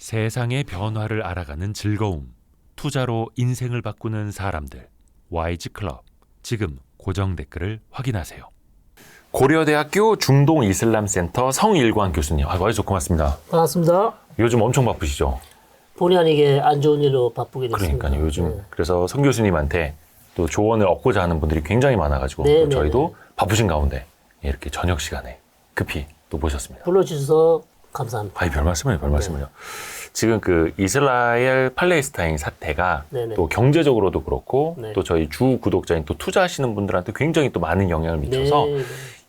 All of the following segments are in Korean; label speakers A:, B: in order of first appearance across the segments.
A: 세상의 변화를 알아가는 즐거움, 투자로 인생을 바꾸는 사람들, YG 클럽. 지금 고정 댓글을 확인하세요. 고려대학교 중동이슬람센터 성일관 교수님, 와주셔서 고맙습니다.
B: 반갑습니다.
A: 요즘 엄청 바쁘시죠?
B: 본의 아니게 안 좋은 일로 바쁘게 됐습니다.
A: 그러니까요. 요즘
B: 네.
A: 그래서 성 교수님한테 또 조언을 얻고자 하는 분들이 굉장히 많아가지고
B: 네,
A: 또 저희도 바쁘신 가운데 이렇게 저녁 시간에 급히 또 모셨습니다.
B: 불러주셔서 감사합니다.
A: 아이, 별 말씀을요, 별 말씀을요. 지금 그 이스라엘 팔레스타인 사태가
B: 네네.
A: 또 경제적으로도 그렇고
B: 네.
A: 또 저희 주 구독자인 또 투자하시는 분들한테 굉장히 또 많은 영향을 미쳐서
B: 네.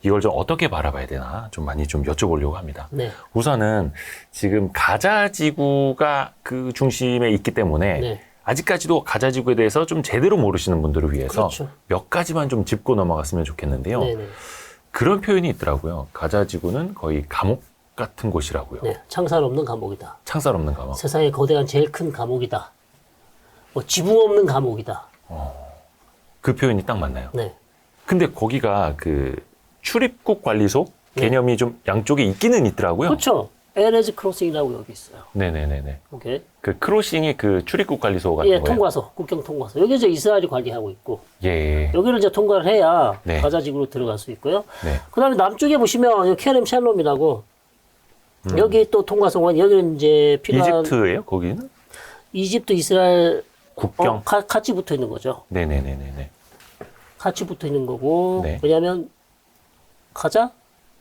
A: 이걸 좀 어떻게 바라봐야 되나 좀 많이 좀 여쭤보려고 합니다.
B: 네.
A: 우선은 지금 가자 지구가 그 중심에 있기 때문에
B: 네.
A: 아직까지도 가자 지구에 대해서 좀 제대로 모르시는 분들을 위해서
B: 그렇죠.
A: 몇 가지만 좀 짚고 넘어갔으면 좋겠는데요.
B: 네네.
A: 그런 표현이 있더라고요. 가자 지구는 거의 감옥 같은 곳이라고요.
B: 네. 창살 없는 감옥이다.
A: 창살 없는 감옥.
B: 세상에 거대한 제일 큰 감옥이다. 뭐 지붕 없는 감옥이다.
A: 그 표현이 딱 맞나요?
B: 네.
A: 근데 거기가 그 출입국 관리소
B: 네.
A: 개념이 좀 양쪽에 있기는 있더라고요.
B: 그렇죠. 에레즈 크로싱이라고 여기 있어요.
A: 네네네네.
B: 오케이.
A: 그 크로싱이 그 출입국 관리소 같은
B: 예,
A: 거예요?
B: 통과소, 국경 통과소. 여기 이제 이스라엘이 관리하고 있고,
A: 예.
B: 여기를 이제 통과를 해야
A: 네.
B: 가자지구로 들어갈 수 있고요.
A: 네.
B: 그 다음에 남쪽에 보시면 여기 케렘 샬롬이라고, 여기 또 통과소가, 여기는 이제 필요한
A: 이집트예요? 거기는?
B: 이집트, 이스라엘
A: 국경?
B: 같이 붙어 있는 거죠.
A: 네네네네.
B: 같이 붙어 있는 거고,
A: 네.
B: 왜냐하면 가자,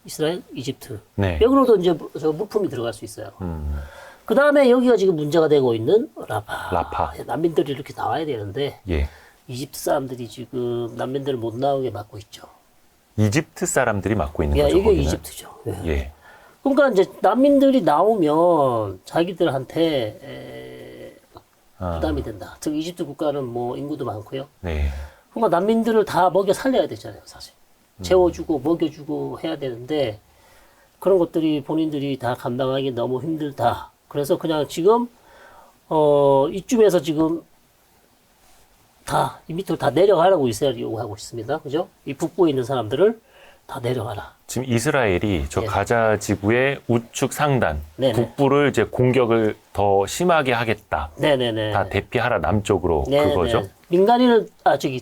B: 이스라엘, 이집트.
A: 네.
B: 여기로도 이제 저 물품이 들어갈 수 있어요.
A: 음.
B: 그 다음에 여기가 지금 문제가 되고 있는 라파.
A: 라파.
B: 난민들이 이렇게 나와야 되는데,
A: 예.
B: 이집트 사람들이 지금 난민들을 못 나오게 막고 있죠.
A: 이집트 사람들이 맡고 있는
B: 야,
A: 거죠,
B: 이게
A: 거기는?
B: 이집트죠. 예.
A: 예.
B: 그러니까 이제 난민들이 나오면 자기들한테 부담이 된다. 즉 이집트 국가는 뭐 인구도 많고요.
A: 네.
B: 그러니까 난민들을 다 먹여 살려야 되잖아요, 사실. 재워주고 먹여주고 해야 되는데 그런 것들이 본인들이 다 감당하기 너무 힘들다. 그래서 그냥 지금 이쯤에서 지금 다 이 밑으로 다 내려가라고 이스라엘이 요구하고 있습니다. 그죠? 이 북부에 있는 사람들을 다 내려가라.
A: 지금 이스라엘이 저
B: 네.
A: 가자 지구의 우측 상단,
B: 네네.
A: 북부를 이제 공격을 더 심하게 하겠다.
B: 네네네.
A: 다 대피하라 남쪽으로
B: 네네.
A: 그거죠.
B: 민간인을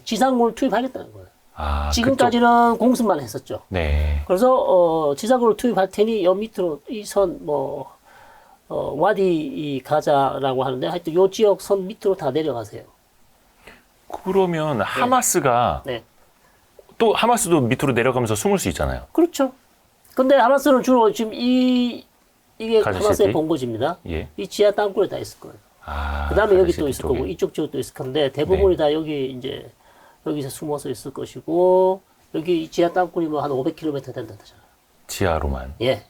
B: 지상군을 투입하겠다는 거예요.
A: 아,
B: 지금까지는 공습만 했었죠.
A: 네.
B: 그래서 지상군을 투입할 테니 여 밑으로 이 선 와디 이 가자라고 하는데 하여튼 요 지역 선 밑으로 다 내려가세요.
A: 그러면 하마스가
B: 네.
A: 또 하마스도 밑으로 내려가면서 숨을 수 있잖아요.
B: 그렇죠. 근데 하마스는 주로 지금 이게
A: 가자
B: 하마스의
A: 시티?
B: 본거지입니다.
A: 예.
B: 이 지하 땅굴에 다 있을 거예요.
A: 아,
B: 그 다음에 여기 또 있을
A: 쪽에.
B: 거고 이쪽 지역도 있을 건데 대부분이 다 여기 이제 여기서 숨어서 있을 것이고 여기 지하 땅굴이 뭐 한 500km 된다잖아요.
A: 지하로만.
B: 예.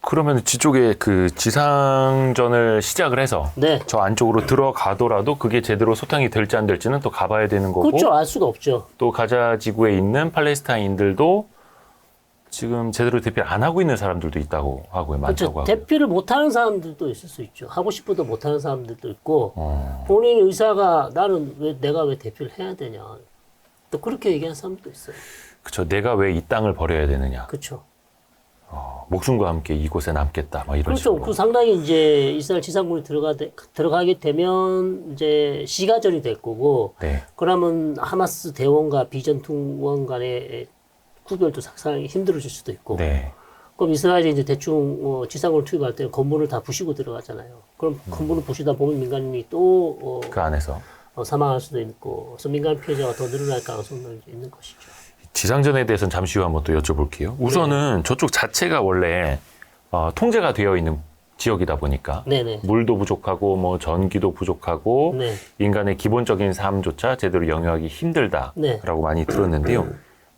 A: 그러면 뒤쪽에 그 지상전을 시작을 해서
B: 네.
A: 저 안쪽으로 들어가더라도 그게 제대로 소탕이 될지 안 될지는 또 가봐야 되는 거고
B: 그렇죠. 알 수가 없죠.
A: 또 가자 지구에 있는 팔레스타인들도 지금 제대로 대피를 안 하고 있는 사람들도 있다고 하고요. 많다고
B: 그렇죠.
A: 하고요.
B: 대피를 못하는 사람들도 있을 수 있죠. 하고 싶어도 못하는 사람들도 있고
A: 어.
B: 본인 의사가 나는 내가 왜 대피를 해야 되냐. 또 그렇게 얘기하는 사람도 있어요.
A: 그렇죠. 내가 왜 이 땅을 버려야 되느냐.
B: 그렇죠.
A: 목숨과 함께 이곳에 남겠다. 막 이런
B: 그렇죠.
A: 식으로.
B: 그 상당히 이제 이스라엘 지상군이 들어가게 되면 이제 시가전이 될 거고
A: 네.
B: 그러면 하마스 대원과 비전투원 간의 구별도 상당히 힘들어질 수도 있고
A: 네.
B: 그럼 이스라엘이 이제 대충 지상군을 투입할 때 건물을 다 부시고 들어가잖아요. 그럼 건물을 부시다 보면 민간인이 또
A: 그 안에서.
B: 사망할 수도 있고 그래서 민간 피해자가 더 늘어날 가능성도 있는 것이죠.
A: 지상전에 대해서는 잠시 후 한번 또 여쭤볼게요. 우선은 저쪽 자체가 원래 통제가 되어 있는 지역이다 보니까
B: 네네.
A: 물도 부족하고 뭐 전기도 부족하고
B: 네.
A: 인간의 기본적인 삶조차 제대로 영위하기 힘들다라고
B: 네.
A: 많이 들었는데요.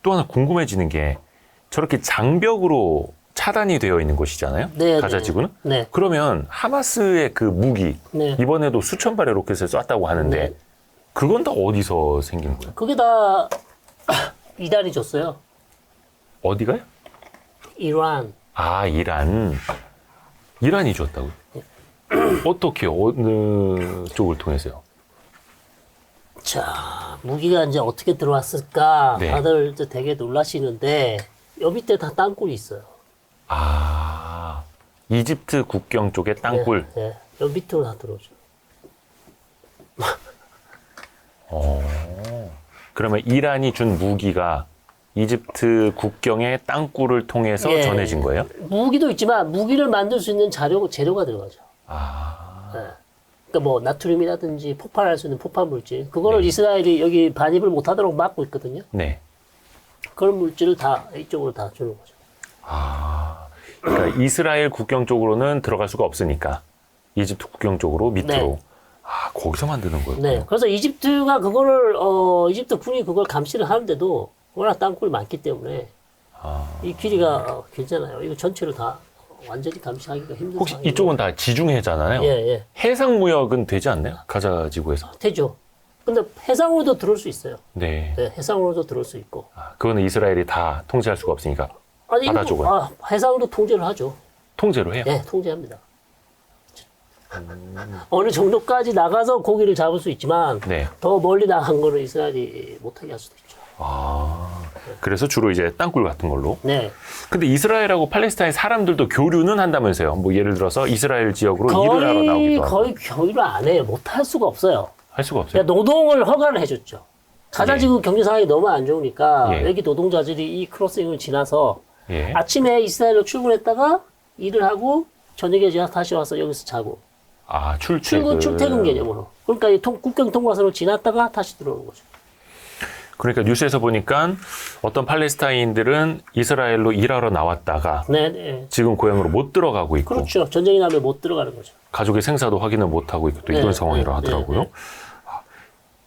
A: 또 하나 궁금해지는 게 저렇게 장벽으로 차단이 되어 있는 곳이잖아요.
B: 네,
A: 가자
B: 네.
A: 지구는.
B: 네.
A: 그러면 하마스의 그 무기
B: 네.
A: 이번에도 수천 발의 로켓을 쐈다고 하는데
B: 네.
A: 그건 다 어디서 생긴 거예요?
B: 그게 다 이란이 줬어요.
A: 어디가요?
B: 이란.
A: 아, 이란이 줬다고요? 어떻게 어느 쪽을 통해서요?
B: 자, 무기가 이제 어떻게 들어왔을까?
A: 네.
B: 다들 이제 되게 놀라시는데 여 밑에 다 땅굴이 있어요.
A: 아, 이집트 국경 쪽에 땅굴.
B: 예. 여 밑으로 다 들어오죠.
A: 그러면 이란이 준 무기가 이집트 국경의 땅굴을 통해서
B: 예.
A: 전해진 거예요?
B: 무기도 있지만 무기를 만들 수 있는 재료가 들어가죠.
A: 아,
B: 예. 그러니까 뭐 나트륨이라든지 폭발할 수 있는 폭발 물질 그거를
A: 네.
B: 이스라엘이 여기 반입을 못하도록 막고 있거든요.
A: 네.
B: 그런 물질을 다 이쪽으로 다 주는 거죠.
A: 그러니까 이스라엘 국경 쪽으로는 들어갈 수가 없으니까 이집트 국경 쪽으로 밑으로.
B: 네.
A: 아, 거기서 만드는 거였군요.
B: 네. 그래서 이집트가 그거를 이집트 군이 그걸 감시를 하는데도 워낙 땅굴이 많기 때문에 이 길이가 길잖아요. 이거 전체를 다 완전히 감시하기가 힘든
A: 혹시
B: 상황이고.
A: 이쪽은 다 지중해잖아요.
B: 예.
A: 해상 무역은 되지 않나요? 가자 지구에서.
B: 되죠. 근데 해상으로도 들어올 수 있어요.
A: 네.
B: 네, 해상으로도 들어올 수 있고.
A: 그거는 이스라엘이 다 통제할 수가 없으니까
B: 아니,
A: 바다 쪽은
B: 해상으로 통제를 하죠.
A: 통제로 해요.
B: 네, 통제합니다. 어느 정도까지 나가서 고기를 잡을 수 있지만
A: 네.
B: 더 멀리 나간 거는 이스라엘이 못하게 할 수도 있죠.
A: 그래서 주로 이제 땅굴 같은 걸로.
B: 네.
A: 근데 이스라엘하고 팔레스타인 사람들도 교류는 한다면서요. 뭐 예를 들어서 이스라엘 지역으로 일을 하러 나오기도 하고.
B: 거의 교류를 안 해요. 못 할 수가 없어요.
A: 할 수가 없어요.
B: 그러니까 노동을 허가를 해줬죠. 가자지구 경제 상황이 너무 안 좋으니까
A: 예.
B: 여기 노동자들이 이 크로싱을 지나서
A: 예.
B: 아침에 이스라엘로 출근했다가 일을 하고 저녁에 다시 와서 여기서 자고 출퇴근 개념으로. 그러니까 이 국경 통과선을 지났다가 다시 들어오는 거죠.
A: 그러니까 뉴스에서 보니까 어떤 팔레스타인들은 이스라엘로 일하러 나왔다가
B: 네.
A: 지금 고향으로 못 들어가고 있고
B: 그렇죠. 전쟁이 나면 못 들어가는 거죠.
A: 가족의 생사도 확인을 못 하고 있고 또 이런 상황이라 하더라고요.
B: 네.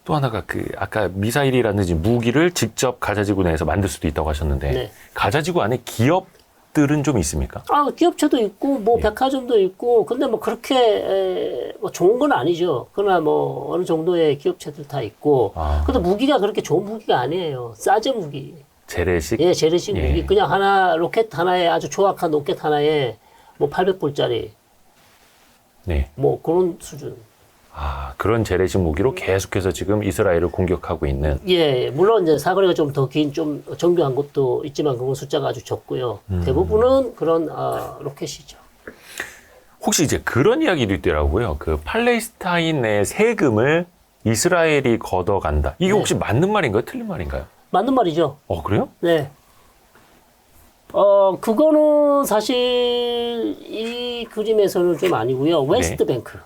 A: 또 하나가 아까 미사일이라든지 무기를 직접 가자지구 내에서 만들 수도 있다고 하셨는데
B: 네.
A: 가자지구 안에 기업들은 좀 있습니까?
B: 기업체도 있고 뭐 백화점도 있고 근데 뭐 그렇게 뭐 좋은 건 아니죠. 그러나 뭐 어느 정도의 기업체들 다 있고 근데 무기가 그렇게 좋은 무기가 아니에요. 싸제 무기.
A: 재래식?
B: 예, 재래식
A: 예.
B: 무기. 그냥 로켓 하나에 아주 조악한 로켓 하나에 뭐 800불짜리
A: 네.
B: 뭐 그런 수준.
A: 그런 재래식 무기로 계속해서 지금 이스라엘을 공격하고 있는.
B: 예, 물론 이제 사거리가 좀 더 긴 좀 정교한 것도 있지만 그건 숫자가 아주 적고요. 대부분은 그런 로켓이죠.
A: 혹시 이제 그런 이야기도 있더라고요. 그 팔레스타인의 세금을 이스라엘이 걷어간다. 이게 혹시 맞는 말인가요? 틀린 말인가요?
B: 맞는 말이죠.
A: 그래요?
B: 네. 그거는 사실 이 그림에서는 좀 아니고요. 웨스트뱅크.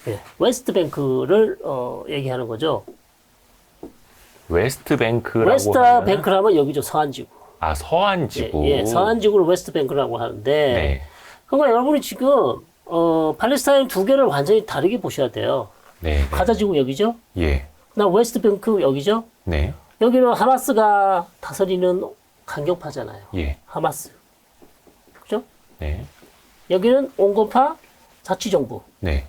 B: 네, 웨스트뱅크를 얘기하는 거죠.
A: 웨스트뱅크라고
B: 웨스트뱅크라면 여기죠. 서안지구.
A: 서안지구.
B: 예, 서안지구를 웨스트뱅크라고 하는데
A: 네.
B: 그러니까 여러분이 지금 팔레스타인 두 개를 완전히 다르게 보셔야 돼요.
A: 네.
B: 가자지구 여기죠.
A: 예.
B: 그다음 웨스트뱅크 여기죠.
A: 네.
B: 여기는 하마스가 다스리는 강경파잖아요.
A: 예.
B: 하마스. 그죠?
A: 네. 여기는
B: 온건파 자치정부.
A: 네.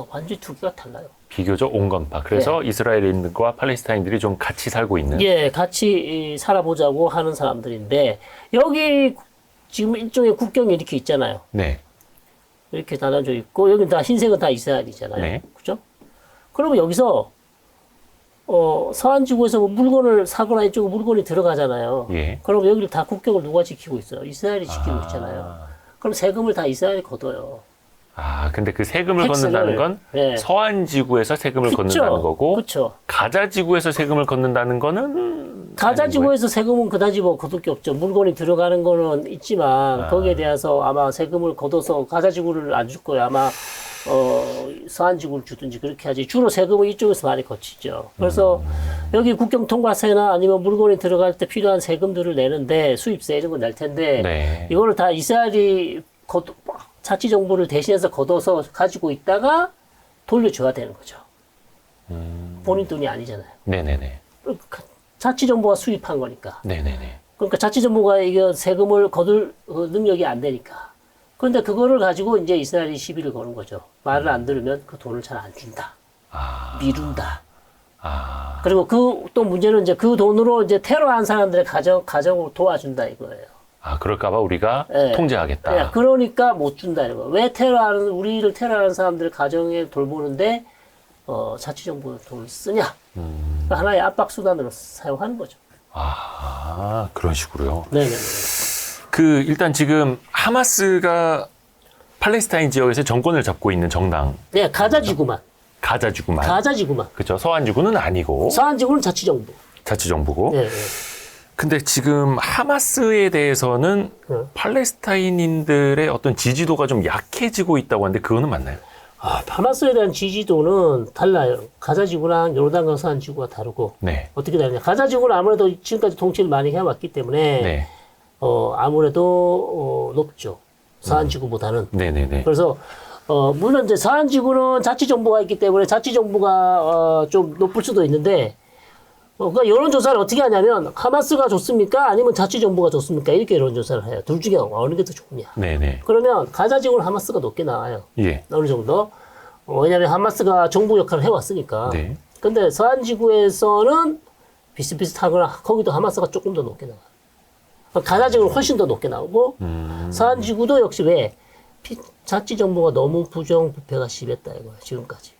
B: 완전히 두 개가 달라요.
A: 비교적 온건파. 그래서 이스라엘인들과 팔레스타인들이 좀 같이 살고 있는.
B: 예, 같이 살아보자고 하는 사람들인데 여기 지금 일종의 국경이 이렇게 있잖아요.
A: 네.
B: 이렇게 나눠져 있고 여기 다 흰색은 다 이스라엘이잖아요.
A: 네.
B: 그죠? 그러면 여기서 서안지구에서 뭐 물건을 사거나 이쪽으로 물건이 들어가잖아요.
A: 예.
B: 그럼 여기를 다 국경을 누가 지키고 있어요? 이스라엘이 지키고 있잖아요. 그럼 세금을 다 이스라엘이 걷어요.
A: 근데 그 세금을
B: 텍스를,
A: 걷는다는 건
B: 네.
A: 서안지구에서 세금을 걷는다는 거고
B: 그렇죠.
A: 가자지구에서 세금을 걷는다는 거는
B: 가자지구에서 세금은 그다지 뭐 거둘 게 없죠. 물건이 들어가는 거는 있지만 거기에 대해서 아마 세금을 걷어서 가자지구를 안 줄 거예요. 아마 서안지구를 주든지 그렇게 하지. 주로 세금은 이쪽에서 많이 거치죠. 그래서 여기 국경 통과세나 아니면 물건이 들어갈 때 필요한 세금들을 내는데 수입세 이런 거 낼 텐데
A: 네.
B: 이거를 다 이스라엘이 자치정부를 대신해서 걷어서 가지고 있다가 돌려줘야 되는 거죠. 본인 돈이 아니잖아요.
A: 네네네.
B: 자치정부가 수입한 거니까.
A: 네네네.
B: 그러니까 자치정부가 이게 세금을 거둘 능력이 안 되니까. 그런데 그거를 가지고 이제 이스라엘이 시비를 거는 거죠. 말을 안 들으면 그 돈을 잘 안 준다. 미룬다. 그리고 또 문제는 이제 그 돈으로 이제 테러한 사람들의 가정을 도와준다 이거예요.
A: 그럴까봐 우리가 통제하겠다.
B: 네, 그러니까 못 준다 이거. 왜 우리를 테러하는 사람들 가정에 돌보는데 자치정부 돈을 쓰냐? 그러니까 하나의 압박 수단으로 사용하는 거죠.
A: 아, 그런 식으로요.
B: 네네.
A: 일단 지금 하마스가 팔레스타인 지역에서 정권을 잡고 있는 정당.
B: 네, 가자지구만.
A: 가자지구만.
B: 가자지구만.
A: 그렇죠. 서한지구는 아니고.
B: 서한지구는 자치정부.
A: 자치정부고.
B: 네, 네.
A: 근데 지금 하마스에 대해서는 팔레스타인인들의 어떤 지지도가 좀 약해지고 있다고 하는데 그거는 맞나요?
B: 하마스에 대한 지지도는 달라요. 가자지구랑 요르단강 서한지구가 다르고.
A: 네.
B: 어떻게 다르냐. 가자지구는 아무래도 지금까지 통치를 많이 해왔기 때문에
A: 네.
B: 아무래도 높죠. 서한지구보다는.
A: 네네네.
B: 그래서 물론 이제 서한지구는 자치정부가 있기 때문에 자치정부가 좀 높을 수도 있는데 그러니까 여론조사를 어떻게 하냐면 하마스가 좋습니까? 아니면 자치정부가 좋습니까? 이렇게 여론조사를 해요. 둘 중에 어느 게 더 좋냐.
A: 네네.
B: 그러면 가자지구는 하마스가 높게 나와요.
A: 예.
B: 어느 정도. 왜냐하면 하마스가 정부 역할을 해왔으니까.
A: 네.
B: 근데 서한지구에서는 비슷비슷하거나 거기도 하마스가 조금 더 높게 나와요. 가자지구는 훨씬 더 높게 나오고 서한지구도 역시 왜 자치정부가 너무 부정부패가 심했다 이거야 지금까지.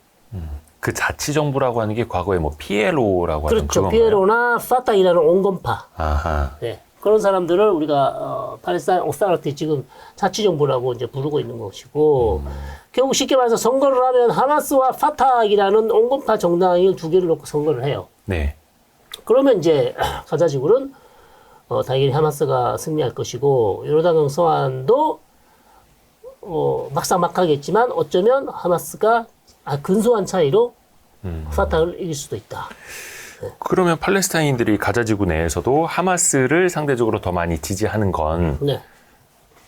A: 그 자치정부라고 하는 게 과거에 뭐 PLO라고 하는
B: 그렇죠.
A: 그건가요?
B: 피에로나 파타이라는 온건파.
A: 아하.
B: 네. 그런 사람들을 우리가 팔레스타인 오사라티 지금 자치정부라고 이제 부르고 있는 것이고 결국 쉽게 말해서 선거를 하면 하마스와 파타이라는 온건파 정당을 두 개를 놓고 선거를 해요.
A: 네.
B: 그러면 이제 가자지구는 당연히 하마스가 승리할 것이고 요르단강 서한도 막상막하겠지만 어쩌면 하마스가 근소한 차이로 파타를 이길 수도 있다.
A: 그러면 팔레스타인들이 가자지구 내에서도 하마스를 상대적으로 더 많이 지지하는 건
B: 네.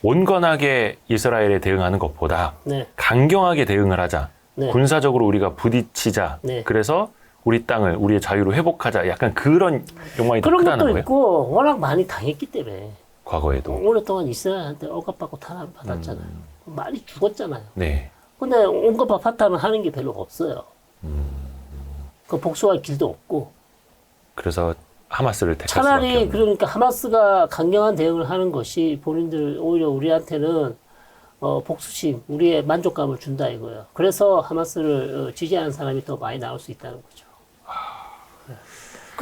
A: 온건하게 이스라엘에 대응하는 것보다
B: 네.
A: 강경하게 대응을 하자.
B: 네.
A: 군사적으로 우리가 부딪히자.
B: 네.
A: 그래서 우리 땅을 우리의 자유로 회복하자. 약간 그런 욕망이 더
B: 그런
A: 크다는
B: 것도
A: 거예요?
B: 있고 워낙 많이 당했기 때문에
A: 과거에도.
B: 오랫동안 이스라엘한테 억압받고 탄압을 받았잖아요. 많이 죽었잖아요.
A: 네.
B: 근데 온건파 파타는 하는 게 별로 없어요. 그 복수할 길도 없고
A: 그래서 하마스를 택할 수밖에
B: 차라리
A: 없는.
B: 그러니까 하마스가 강경한 대응을 하는 것이 본인들 오히려 우리한테는 복수심, 우리의 만족감을 준다 이거예요. 그래서 하마스를 지지하는 사람이 더 많이 나올 수 있다는 거죠.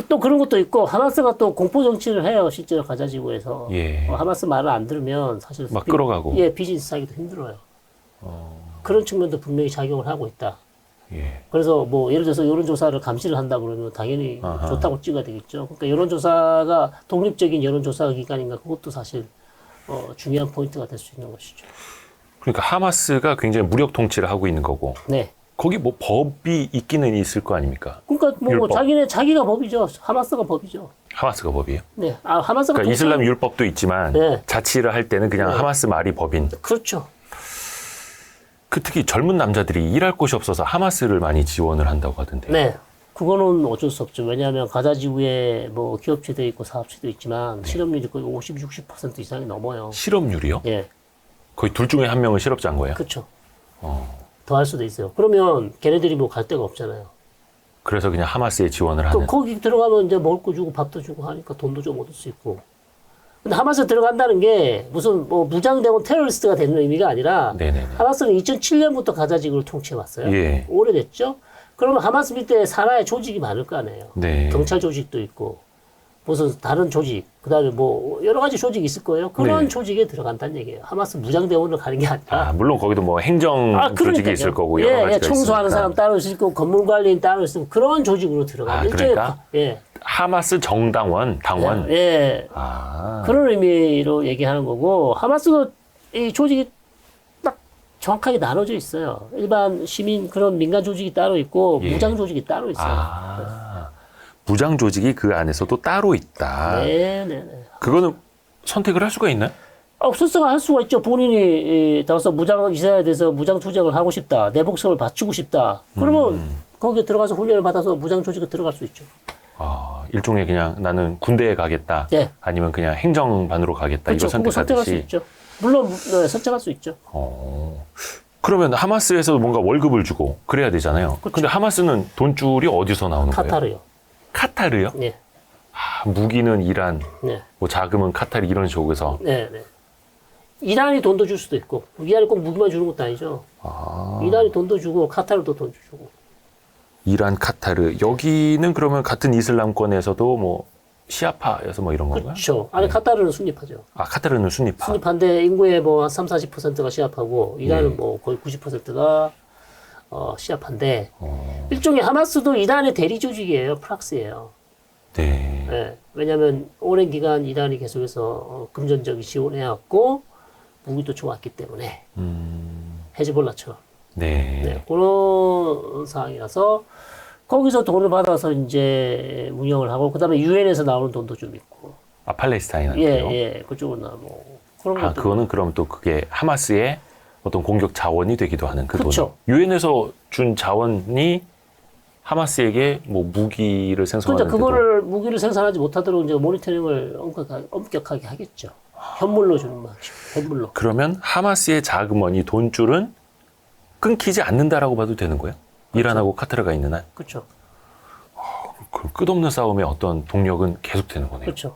B: 또 그런 것도 있고 하마스가 또 공포 정치를 해요. 실제로 가자지구에서
A: 예.
B: 하마스 말을 안 들으면 사실
A: 막 끌어가고.
B: 예, 비즈니스 하기도 힘들어요. 그런 측면도 분명히 작용을 하고 있다.
A: 예.
B: 그래서 뭐 예를 들어서 여론조사를 감시를 한다 그러면 당연히
A: 아하.
B: 좋다고 찍어야 되겠죠. 그러니까 여론조사가 독립적인 여론조사 기관인가 그것도 사실 중요한 포인트가 될 수 있는 것이죠.
A: 그러니까 하마스가 굉장히 무력 통치를 하고 있는 거고
B: 네.
A: 거기 뭐 법이 있기는 있을 거 아닙니까?
B: 그러니까 뭐
A: 율법.
B: 자기가 법이죠. 하마스가 법이죠.
A: 하마스가 법이에요?
B: 네. 하마스가
A: 그러니까 이슬람
B: 통치-
A: 율법도 있지만
B: 네.
A: 자치를 할 때는 그냥
B: 네.
A: 하마스 말이 법인.
B: 그렇죠.
A: 특히 젊은 남자들이 일할 곳이 없어서 하마스를 많이 지원을 한다고 하던데.
B: 네. 그거는 어쩔 수 없죠. 왜냐하면 가자지구에 뭐 기업체도 있고 사업체도 있지만 실업률이 거의 50, 60% 이상이 넘어요.
A: 실업률이요?
B: 예.
A: 거의 둘 중에 한 명은 실업자인 거예요?
B: 그렇죠.
A: 어.
B: 더 할 수도 있어요. 그러면 걔네들이 뭐 갈 데가 없잖아요.
A: 그래서 그냥 하마스에 지원을 하는.
B: 거기 들어가면 이제 먹을 거 주고 밥도 주고 하니까 돈도 좀 얻을 수 있고. 근데 하마스 들어간다는 게 무슨 뭐 무장되고 테러리스트가 되는 의미가 아니라
A: 네네네.
B: 하마스는 2007년부터 가자지구를 통치해왔어요.
A: 예.
B: 오래됐죠. 그러면 하마스 밑에 산하의 조직이 많을 거 아니에요.
A: 네.
B: 경찰 조직도 있고 무슨 다른 조직, 그다음에 뭐 여러 가지 조직이 있을 거예요. 그런
A: 네.
B: 조직에 들어간다는 얘기예요. 하마스 무장대원으로 가는 게 아니라.
A: 물론 거기도 뭐 행정 조직이
B: 그러니까요.
A: 있을 거고 여러 가지가
B: 청소하는
A: 있으니까.
B: 사람 따로 있을 거고 건물 관리인 따로 있을 거고 그런 조직으로 들어가는
A: 그러니까?
B: 예.
A: 하마스 정당원, 당원.
B: 예.
A: 아.
B: 그런 의미로 얘기하는 거고 하마스도 이 조직이 딱 정확하게 나눠져 있어요. 일반 시민 그런 민간 조직이 따로 있고
A: 예.
B: 무장 조직이 따로 있어요.
A: 무장 조직이 그 안에서도 따로 있다.
B: 네네네.
A: 그거는 선택을 할 수가 있나요?
B: 스스로가 할 수가 있죠. 본인이 나가서 이스라엘에 대해서 무장 투쟁을 하고 싶다. 내 목숨을 바치고 싶다. 그러면 거기에 들어가서 훈련을 받아서 무장 조직에 들어갈 수 있죠.
A: 일종의 그냥 나는 군대에 가겠다.
B: 네.
A: 아니면 그냥 행정반으로 가겠다.
B: 그렇죠.
A: 이걸
B: 그거 선택할 수
A: 선택하듯이.
B: 있죠. 물론 선택할 수 있죠.
A: 그러면 하마스에서 뭔가 월급을 주고 그래야 되잖아요. 근데 하마스는 돈줄이 어디서 나오는 거예요?
B: 카타르요.
A: 카타르요?
B: 네.
A: 무기는 이란,
B: 네.
A: 뭐 자금은 카타르 이런 쪽에서.
B: 네. 네. 이란이 돈도 줄 수도 있고 이란이 꼭 무기만 주는 것도 아니죠. 이란이 돈도 주고 카타르도 돈 주고.
A: 이란, 카타르. 여기는 그러면 같은 이슬람권에서도 뭐 시아파여서 뭐 이런 건가요?
B: 그렇죠. 아니 카타르는 순립파죠.
A: 아, 카타르는 순위파.
B: 순립파인데 인구의 뭐 한 3, 40%가 시아파고 이란은
A: 예.
B: 뭐 거의 90%가 시아파인데 일종의 하마스도 이란의 대리 조직이에요. 프락스예요.
A: 네.
B: 예. 왜냐하면 오랜 기간 이란이 계속해서 금전적인 지원해왔고 무기도 좋았기 때문에 헤즈볼라처럼
A: 네.
B: 네, 그런 상황이라서 거기서 돈을 받아서 이제 운영을 하고 그다음에 유엔에서 나오는 돈도 좀 있고
A: 아, 팔레스타인한테요?
B: 예, 그쪽은 뭐 그런
A: 아,
B: 것들
A: 그거는 그럼 또 그게 하마스의 어떤 공격 자원이 되기도 하는 그
B: 그쵸.
A: 돈. 유엔에서 준 자원이 하마스에게 뭐 무기를 생성하는
B: 그러니까 그거를 무기를 생산하지 못하도록 이제 모니터링을 엄격하게 하겠죠. 현물로 주는 방식, 현물로.
A: 그러면 하마스의 자금원이 돈줄은 끊기지 않는다라고 봐도 되는 거예요? 이란하고 카타르가 있는 한?
B: 그렇죠.
A: 그 끝없는 싸움의 어떤 동력은 계속 되는 거네요.
B: 그렇죠.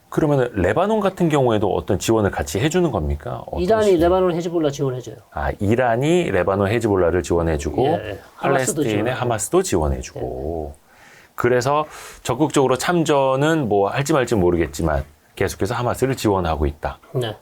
A: 그러면 레바논 같은 경우에도 어떤 지원을 같이 해주는 겁니까? 어떤
B: 이란이 레바논 헤즈볼라 지원해줘요.
A: 아, 이란이 레바논 헤즈볼라를 지원해주고
B: 예, 하마스도
A: 팔레스타인의
B: 지원하고.
A: 하마스도 지원해주고 그래서 적극적으로 참전은 뭐 할지 말지 모르겠지만 계속해서 하마스를 지원하고 있다.
B: 네.